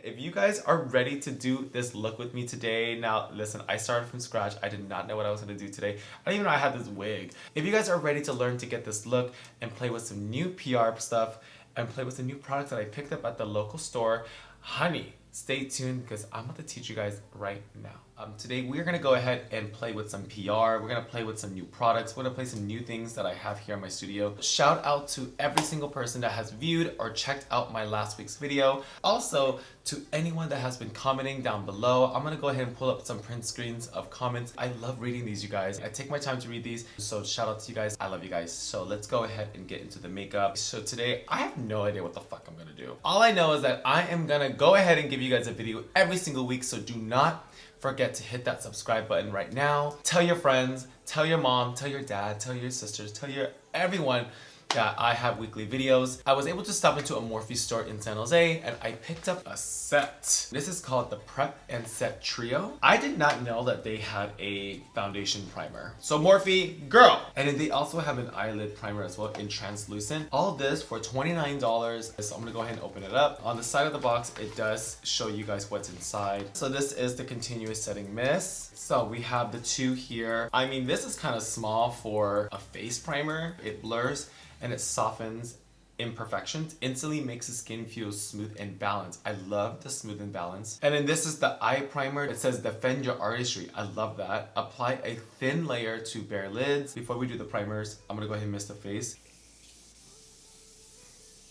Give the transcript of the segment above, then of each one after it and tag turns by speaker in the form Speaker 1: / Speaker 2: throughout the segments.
Speaker 1: If you guys are ready to do this look with me today, now listen, I started from scratch. I did not know what I was gonna do today. I didn't even know I had this wig. If you guys are ready to learn to get this look and play with some new PR stuff and play with the new products that I picked up at the local store, honey, stay tuned because I'm about to teach you guys right now. Today we're gonna go ahead and play with some PR. We're gonna play with some new products. We're gonna play some new things that I have here in my studio. Shout out to every single person that has viewed or checked out my last week's video. Also to anyone that has been commenting down below. I'm gonna go ahead and pull up some print screens of comments. I love reading these, you guys. I take my time to read these. So shout out to you guys. I love you guys. So let's go ahead and get into the makeup. So today I have no idea what the fuck I'm gonna do. All I know is that I am gonna go ahead and give you guys a video every single week. So do not forget to hit that subscribe button right now. Tell your friends, tell your mom, tell your dad, tell your sisters, tell your everyone that I have weekly videos. I was able to stop into a Morphe store in San Jose and I picked up a set. This is called the Prep and Set Trio. I did not know that they had a foundation primer. So Morphe, girl! And then they also have an eyelid primer as well in translucent. All of this for $29. So I'm gonna go ahead and open it up. On the side of the box, it does show you guys what's inside. So this is the continuous setting mist. So we have the two here. I mean, this is kind of small for a face primer. It blurs and it softens imperfections, instantly makes the skin feel smooth and balanced. I love the smooth and balanced. And then this is the eye primer. It says defend your artistry. I love that. Apply a thin layer to bare lids. Before we do the primers, I'm gonna go ahead and mist the face.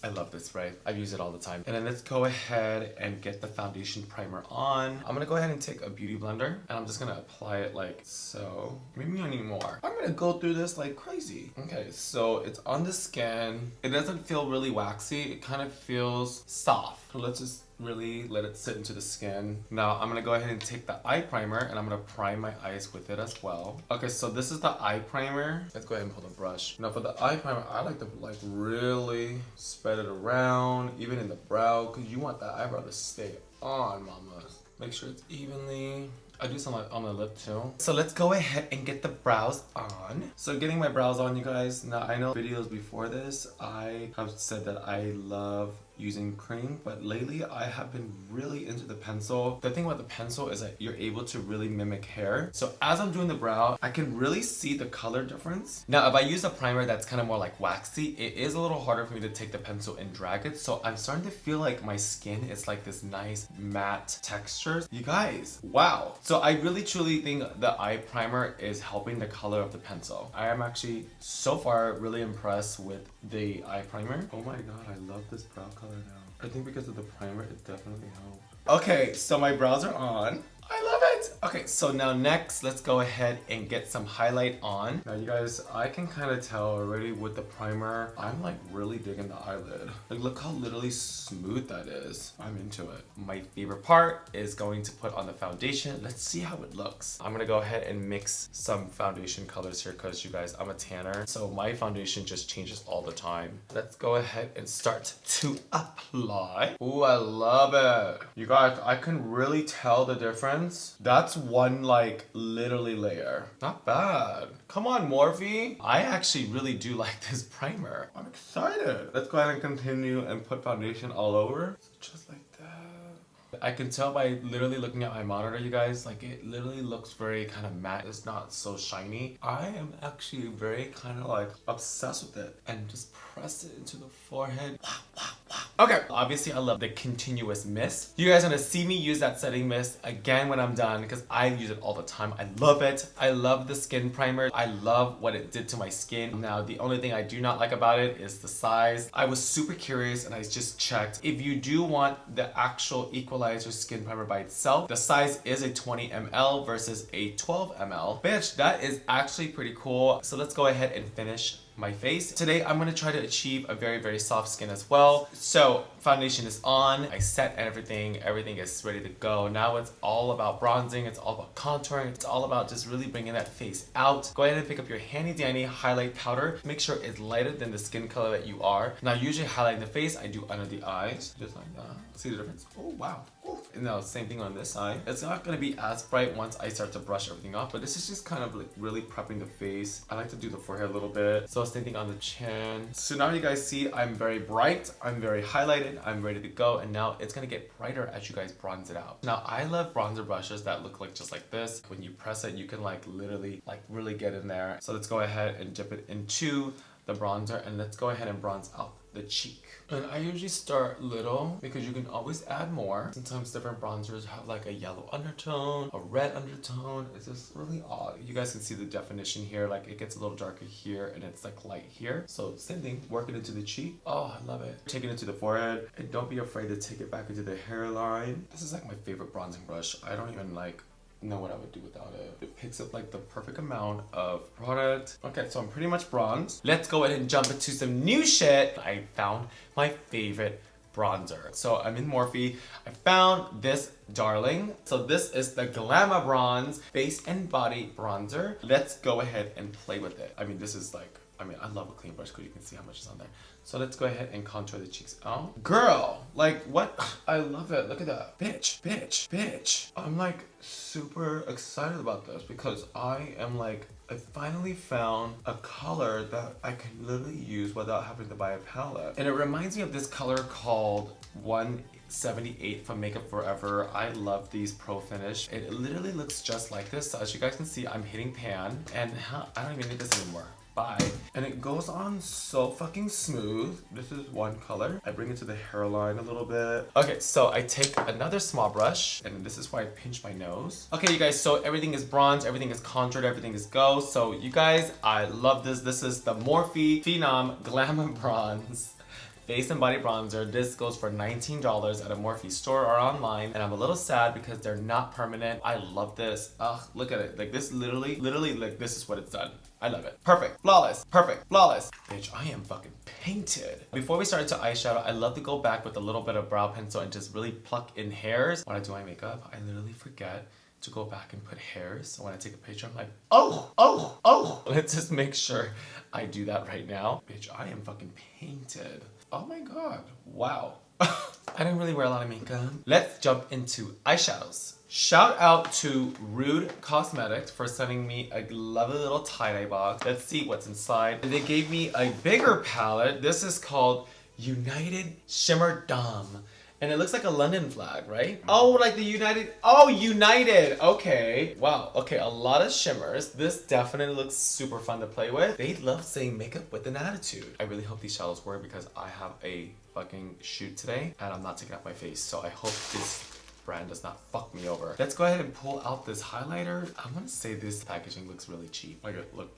Speaker 1: I love this spray. I use it all the time. And then let's go ahead and get the foundation primer on. I'm gonna go ahead and take a beauty blender and I'm just gonna apply it like so. Maybe I need more. I'm gonna go through this like crazy. Okay, so it's on the skin. It doesn't feel really waxy. It kind of feels soft. So let's just really let it sit into the skin. Now I'm gonna go ahead and take the eye primer and I'm gonna prime my eyes with it as well. Okay, so this is the eye primer. Let's go ahead and pull the brush. Now for the eye primer, I like to like really spread it around, even in the brow, because you want that eyebrow to stay on, mama. Make sure it's evenly. I do some on the lip too. So let's go ahead and get the brows on. So getting my brows on, you guys. Now I know videos before this, I have said that I love using cream, but lately I have been really into the pencil. The thing about the pencil is that you're able to really mimic hair. So as I'm doing the brow, I can really see the color difference. Now if I use a primer that's kind of more like waxy, it is a little harder for me to take the pencil and drag it. So I'm starting to feel like my skin is like this nice matte texture. You guys, wow. So I really truly think the eye primer is helping the color of the pencil. I am actually so far really impressed with the eye primer. Oh my god, I love this brow color now. I think because of the primer, it definitely helped. Okay, so my brows are on. I love it. Okay, so now next, let's go ahead and get some highlight on. Now you guys, I can kind of tell already with the primer, I'm like really digging the eyelid. Like look how literally smooth that is. I'm into it. My favorite part is going to put on the foundation. Let's see how it looks. I'm gonna go ahead and mix some foundation colors here because you guys, I'm a tanner. So my foundation just changes all the time. Let's go ahead and start to apply. Ooh, I love it. You guys, I can really tell the difference. That's one like literally layer. Not bad. Come on, Morphe. I actually really do like this primer. I'm excited. Let's go ahead and continue and put foundation all over. Just like that. I can tell by literally looking at my monitor, you guys, like it literally looks very kind of matte. It's not so shiny. I am actually very kind of like obsessed with it and just press it into the forehead. Wow, wow, wow. Okay, obviously I love the continuous mist. You guys are gonna see me use that setting mist again when I'm done because I use it all the time. I love it. I love the skin primer. I love what it did to my skin. Now, the only thing I do not like about it is the size. I was super curious and I just checked. If you do want the actual equalizer skin primer by itself, the size is a 20 ml versus a 12 ml. Bitch, that is actually pretty cool. So let's go ahead and finish my face. Today, I'm gonna try to achieve a very, very soft skin as well. So foundation is on, I set everything is ready to go. Now it's all about bronzing, it's all about contouring, it's all about just really bringing that face out. Go ahead and pick up your handy dandy highlight powder. Make sure it's lighter than the skin color that you are. Now usually highlighting the face, I do under the eyes, just like that. See the difference? Oh wow. Ooh. Now, same thing on this side. It's not gonna be as bright once I start to brush everything off, but this is just kind of like really prepping the face. I like to do the forehead a little bit. So same thing on the chin. So now you guys see I'm very bright, I'm very highlighted, I'm ready to go, and now it's gonna get brighter as you guys bronze it out. Now I love bronzer brushes that look like just like this. When you press it, you can like literally like really get in there. So let's go ahead and dip it into the bronzer, and let's go ahead and bronze out the cheek. And I usually start little because you can always add more. Sometimes different bronzers have like a yellow undertone, a red undertone. It's just really odd. You guys can see the definition here, like it gets a little darker here and it's like light here. So same thing, work it into the cheek. Oh, I love it. Take it into the forehead, and don't be afraid to take it back into the hairline. This is like my favorite bronzing brush. I don't even like know what I would do without it. It picks up like the perfect amount of product. Okay, so I'm pretty much bronzed. Let's go ahead and jump into some new shit. I found my favorite bronzer. So I'm in Morphe. I found this darling. So this is the Glamour Bronze Face and Body Bronzer. Let's go ahead and play with it. I mean, this is like, I love a clean brush because you can see how much is on there. So let's go ahead and contour the cheeks. Oh, girl, like what? I love it. Look at that. Bitch, bitch, bitch. I'm like super excited about this because I finally found a color that I can literally use without having to buy a palette. And it reminds me of this color called 178 from Makeup Forever. I love these Pro Finish. It literally looks just like this. So as you guys can see, I'm hitting pan, and I don't even need this anymore. Bye. And it goes on so fucking smooth. This is one color. I bring it to the hairline a little bit. Okay, so I take another small brush, and this is why I pinch my nose. Okay, you guys, so everything is bronzed, everything is contoured, everything is go. So you guys, I love this. This is the Morphe Phenom Glamour Bronze Face and Body Bronzer. This goes for $19 at a Morphe store or online, and I'm a little sad because they're not permanent. I love this. Ugh, look at it. Like this literally like this is what it's done. I love it. Perfect, flawless, perfect, flawless. Bitch, I am fucking painted. Before we start into eyeshadow, I love to go back with a little bit of brow pencil and just really pluck in hairs. When I do my makeup, I literally forget to go back and put hairs. So when I take a picture, I'm like, oh. Let's just make sure I do that right now. Bitch, I am fucking painted. Oh my God, wow. I didn't really wear a lot of makeup. Let's jump into eyeshadows. Shout out to Huda Cosmetics for sending me a lovely little tie-dye box. Let's see what's inside. They gave me a bigger palette. This is called United Shimmer Dome. And it looks like a London flag, right? Oh, like the United, oh, United, okay. Wow, okay, a lot of shimmers. This definitely looks super fun to play with. They love saying makeup with an attitude. I really hope these shadows work because I have a fucking shoot today and I'm not taking off my face. So I hope this brand does not fuck me over. Let's go ahead and pull out this highlighter. I want to say this packaging looks really cheap. Like, look.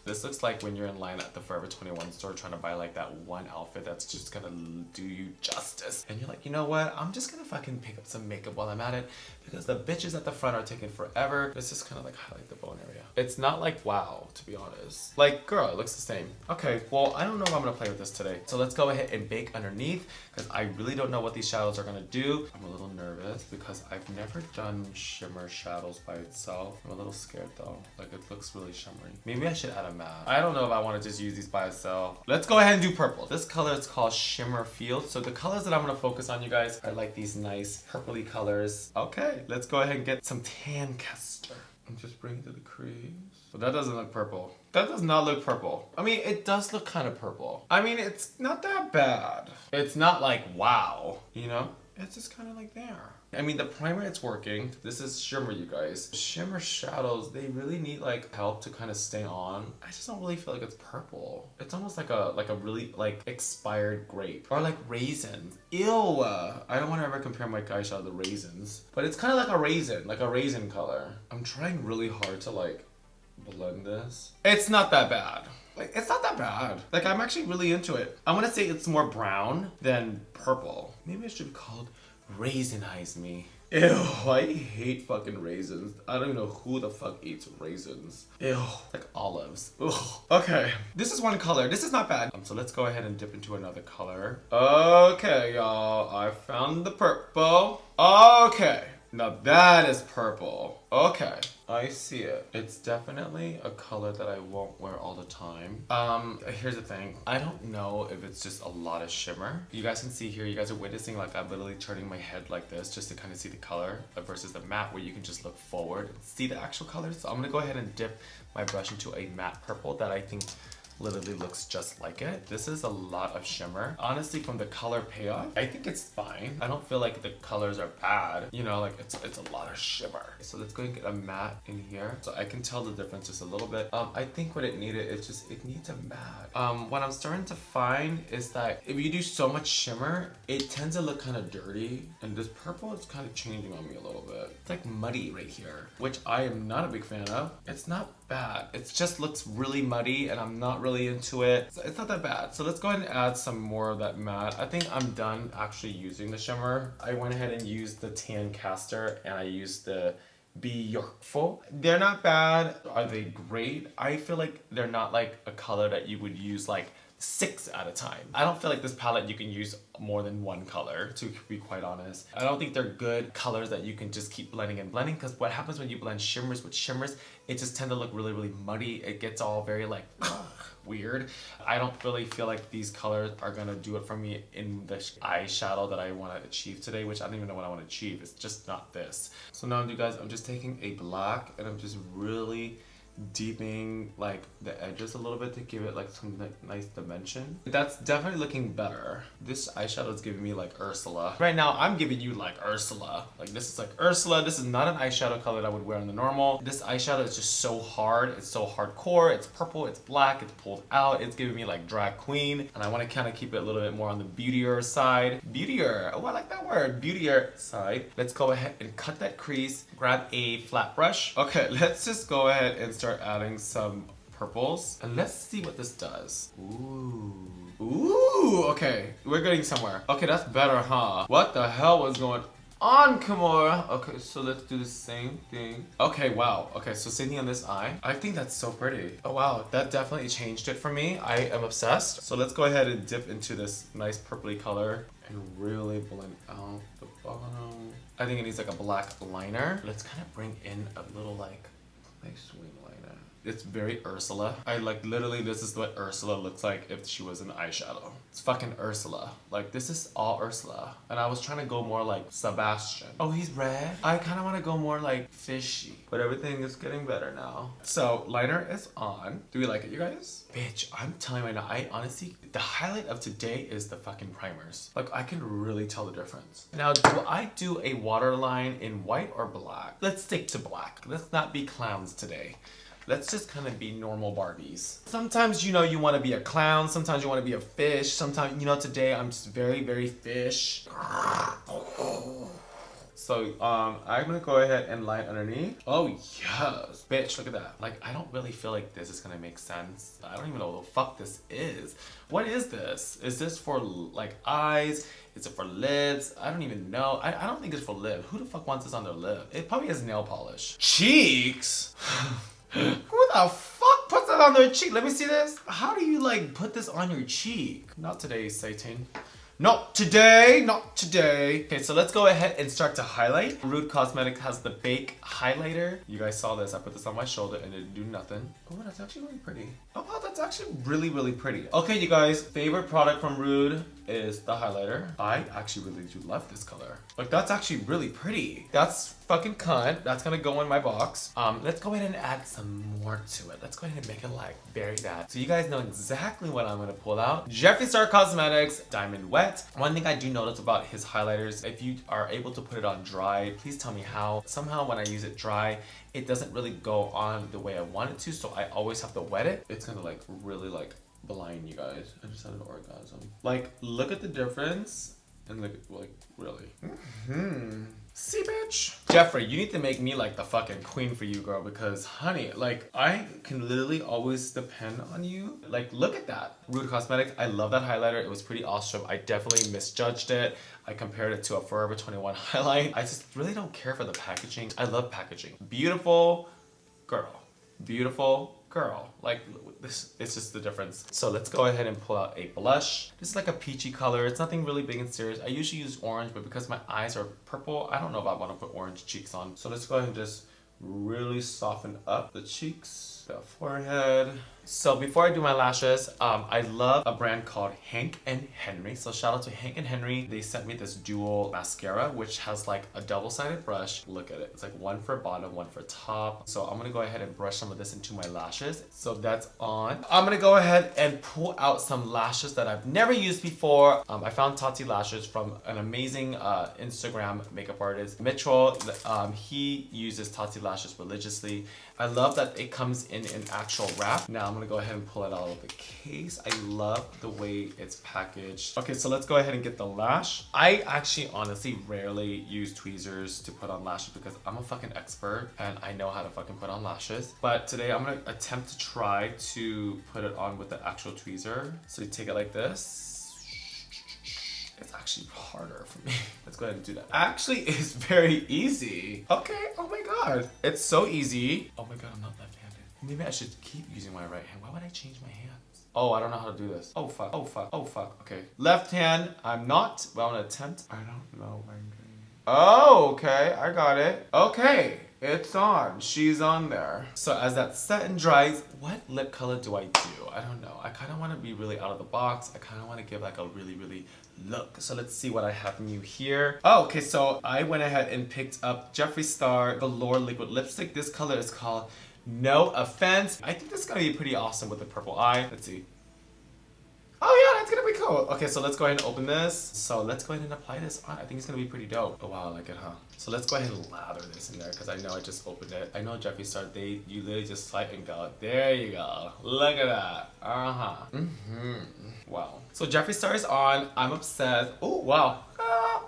Speaker 1: This looks like when you're in line at the Forever 21 store trying to buy like that one outfit that's just gonna do you justice. And you're like, you know what? I'm just gonna fucking pick up some makeup while I'm at it because the bitches at the front are taking forever. This is kind of like highlight the bone area. It's not like wow, to be honest. Like, girl, it looks the same. Okay, well, I don't know if I'm gonna play with this today. So let's go ahead and bake underneath because I really don't know what these shadows are gonna do. I'm a little nervous because I've never done shimmer shadows by itself. I'm a little scared though. Like, it looks really shimmery. Maybe I should add a matte. I don't know if I want to just use these by itself. Let's go ahead and do purple. This color is called Shimmer Field. So the colors that I'm going to focus on, you guys, are like these nice purpley colors. Okay, let's go ahead and get some tan castor. And just bring it to the crease. But that doesn't look purple. That does not look purple. I mean, it does look kind of purple. I mean, it's not that bad. It's not like wow, you know? It's just kind of like there. I mean, the primer, it's working. This is shimmer, you guys. Shimmer shadows, they really need like help to kind of stay on. I just don't really feel like it's purple. It's almost like a really like expired grape or like raisins. Ew. I don't want to ever compare my eyeshadow to raisins, but it's kind of like a raisin color. I'm trying really hard to like blend this. It's not that bad. Like, it's not that bad. Like, I'm actually really into it. I'm gonna say it's more brown than purple. Maybe it should be called Raisinize Me. Ew, I hate fucking raisins. I don't even know who the fuck eats raisins. Ew, like olives. Ugh. Okay, this is one color. This is not bad. So let's go ahead and dip into another color. Okay, y'all, I found the purple. Okay. Now that is purple. Okay, I see it. It's definitely a color that I won't wear all the time. Here's the thing. I don't know if it's just a lot of shimmer. You guys can see here, you guys are witnessing like I'm literally turning my head like this just to kind of see the color versus the matte where you can just look forward and see the actual colors. So I'm gonna go ahead and dip my brush into a matte purple that I think literally looks just like it. This is a lot of shimmer. Honestly, from the color payoff, I think it's fine. I don't feel like the colors are bad. You know, like it's a lot of shimmer. So let's go and get a matte in here. So I can tell the difference just a little bit. I think what it needed, it needs a matte. What I'm starting to find is that if you do so much shimmer, it tends to look kind of dirty. And this purple is kind of changing on me a little bit. It's like muddy right here, which I am not a big fan of. It's not bad. It just looks really muddy and I'm not really into it. So it's not that bad. So let's go ahead and add some more of that matte. I think I'm done actually using the shimmer. I went ahead and used the tan caster and I used the Beautiful. They're not bad. Are they great? I feel like they're not like a color that you would use like 6 at a time. I don't feel like this palette you can use more than one color, to be quite honest. I don't think they're good colors that you can just keep blending and blending, because what happens when you blend shimmers with shimmers, it just tend to look really, really muddy. It gets all very like weird. I don't really feel like these colors are gonna do it for me in the eyeshadow that I want to achieve today, which I don't even know what I want to achieve. It's just not this. So now, you guys, I'm just taking a black and I'm just really deepening like the edges a little bit to give it like some like nice dimension. That's definitely looking better. This eyeshadow is giving me like Ursula. Right now I'm giving you like Ursula. Like this is like Ursula. This is not an eyeshadow color that I would wear on the normal. This eyeshadow is just so hard. It's so hardcore. It's purple, it's black, it's pulled out. It's giving me like drag queen. And I want to kind of keep it a little bit more on the beautier side. Beautier. Oh, I like that word. Beautier side. Let's go ahead and cut that crease. Grab a flat brush. Okay, let's just go ahead and start adding some purples and let's see what this does. Ooh, okay, we're getting somewhere. Okay, that's better, huh? What the hell was going on, Kimora? Okay, so let's do the same thing. Okay, wow. Okay, so same thing on this eye. I think that's so pretty. Oh wow, that definitely changed it for me. I am obsessed. So let's go ahead and dip into this nice purpley color and really blend out the bottom. I think it needs like a black liner. Let's kind of bring in a little like nice wing liner. It's very Ursula. I like literally, this is what Ursula looks like if she was an eyeshadow. It's fucking Ursula. Like this is all Ursula. And I was trying to go more like Sebastian. Oh, he's red? I kind of want to go more like fishy. But everything is getting better now. So liner is on. Do we like it, you guys? Bitch, I'm telling you right now, I honestly, the highlight of today is the fucking primers. Like I can really tell the difference. Now, do I do a waterline in white or black? Let's stick to black. Let's not be clowns today. Let's just kind of be normal Barbies. Sometimes, you know, you want to be a clown. Sometimes you want to be a fish. Sometimes, you know, today I'm just very, very fish. So, I'm gonna go ahead and line underneath. Oh, yes. Bitch, look at that. Like, I don't really feel like this is gonna make sense. I don't even know what the fuck this is. What is this? Is this for, like, eyes? Is it for lips? I don't even know. I don't think it's for lip. Who the fuck wants this on their lip? It probably has nail polish. Cheeks? Who the fuck puts that on their cheek? Let me see this. How do you like put this on your cheek? Not today, Satan. Not today, not today. Okay, so let's go ahead and start to highlight. Rude Cosmetics has the Bake Highlighter. You guys saw this. I put this on my shoulder and it didn't do nothing. Oh, that's actually really pretty. Oh, wow, that's actually really, really pretty. Okay, you guys, favorite product from Rude is the highlighter. I actually really do love this color. Like, that's actually really pretty. That's fucking cunt. That's gonna go in my box. Let's go ahead and add some more to it. Let's go ahead and make it like very bad. So you guys know exactly what I'm gonna pull out. Jeffree Star Cosmetics Diamond Wet. One thing I do notice about his highlighters, if you are able to put it on dry, please tell me how. Somehow when I use it dry, it doesn't really go on the way I want it to, so I always have to wet it. It's gonna like really like blind you guys. I just had an orgasm. Like, look at the difference and look at, like, really. See, bitch? Jeffree, you need to make me like the fucking queen for you, girl, because honey, like I can literally always depend on you. Like, look at that. Rude Cosmetics, I love that highlighter. It was pretty awesome. I definitely misjudged it. I compared it to a Forever 21 highlight. I just really don't care for the packaging. I love packaging. Beautiful girl. Beautiful girl, like this, it's just the difference. So let's go ahead and pull out a blush. This is like a peachy color. It's nothing really big and serious. I usually use orange, but because my eyes are purple, I don't know if I want to put orange cheeks on. So let's go ahead and just really soften up the cheeks, the forehead. So before I do my lashes, I love a brand called Hank and Henry. So shout out to Hank and Henry. They sent me this dual mascara, which has like a double-sided brush. Look at it. It's like one for bottom, one for top. So I'm gonna go ahead and brush some of this into my lashes. So that's on. I'm gonna go ahead and pull out some lashes that I've never used before. I found Tati lashes from an amazing Instagram makeup artist, Mitchell. He uses Tati lashes religiously. I love that it comes in an actual wrap. Now I'm gonna go ahead and pull it out of the case. I love the way it's packaged. Okay, so let's go ahead and get the lash. I actually honestly rarely use tweezers to put on lashes because I'm a fucking expert and I know how to fucking put on lashes. But today I'm gonna attempt to try to put it on with the actual tweezer. So you take it like this. It's actually harder for me. Let's go ahead and do that. Actually, it's very easy. Okay, oh my god. It's so easy. Oh my god, I'm not left-handed. Maybe I should keep using my right hand. Why would I change my hands? Oh, I don't know how to do this. Oh fuck, oh fuck, oh fuck. Okay, left hand, I'm not. Well, I'm gonna attempt. I don't know. Oh, okay, I got it. Okay, it's on. She's on there. So as that set and dries, what lip color do I do? I don't know. I kind of want to be really out of the box. I kind of want to give like a really look. So let's see what I have new here. Oh, okay, so I went ahead and picked up Jeffree Star Velour Liquid Lipstick. This color is called No Offense. I think this is gonna be pretty awesome with the purple eye. Let's see. Oh yeah, that's gonna be cool. Okay, so let's go ahead and open this. So let's go ahead and apply this on. I think it's gonna be pretty dope. Oh wow, I like it, huh? So let's go ahead and lather this in there because I know I just opened it. I know Jeffree Star, you literally just swipe and go, there you go. Look at that. Wow. So Jeffree Star is on. I'm obsessed. Oh wow.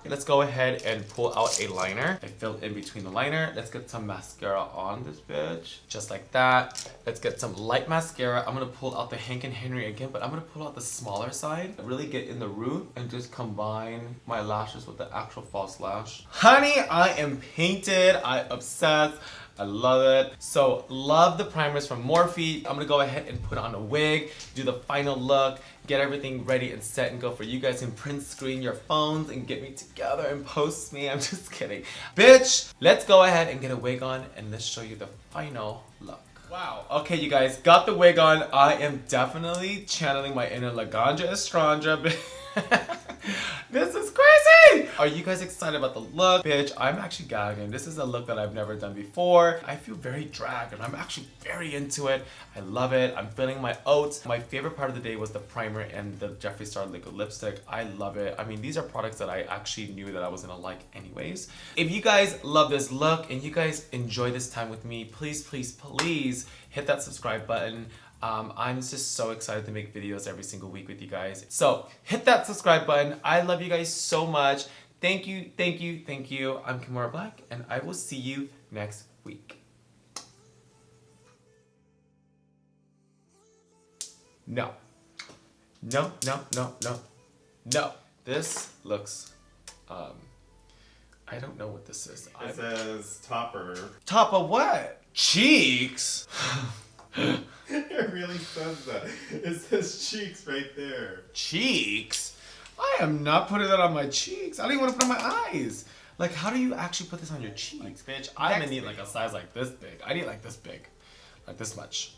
Speaker 1: Let's go ahead and pull out a liner. I filled in between the liner. Let's get some mascara on this bitch. Just like that. Let's get some light mascara. I'm gonna pull out the Hank and Henry again, but I'm gonna pull out the smaller side. Really get in the root and just combine my lashes with the actual false lash. Honey, I am painted. I'm obsessed. I love it. So love the primers from Morphe. I'm gonna go ahead and put on a wig, do the final look, get everything ready and set and go for you guys and print screen your phones and get me together and post me. I'm just kidding. Bitch, let's go ahead and get a wig on and let's show you the final look. Wow. Okay, you guys, got the wig on. I am definitely channeling my inner Laganja Estranja. This is crazy! Are you guys excited about the look? Bitch, I'm actually gagging. This is a look that I've never done before. I feel very dragged and I'm actually very into it. I love it. I'm feeling my oats. My favorite part of the day was the primer and the Jeffree Star liquid lipstick. I love it. I mean, these are products that I actually knew that I was gonna like anyways. If you guys love this look and you guys enjoy this time with me, please hit that subscribe button. I'm just so excited to make videos every single week with you guys. So hit that subscribe button. I love you guys so much. Thank you, thank you, thank you. I'm Kimora Blac and I will see you next week. No. No. This looks, I don't know what this is.
Speaker 2: It says topper.
Speaker 1: Top of what? Cheeks?
Speaker 2: It really says that. It says cheeks right there.
Speaker 1: Cheeks? I am not putting that on my cheeks. I don't even want to put it on my eyes. Like, how do you actually put this on your cheeks, bitch? I'm gonna need like a size like this big. I need like this big. Like this much.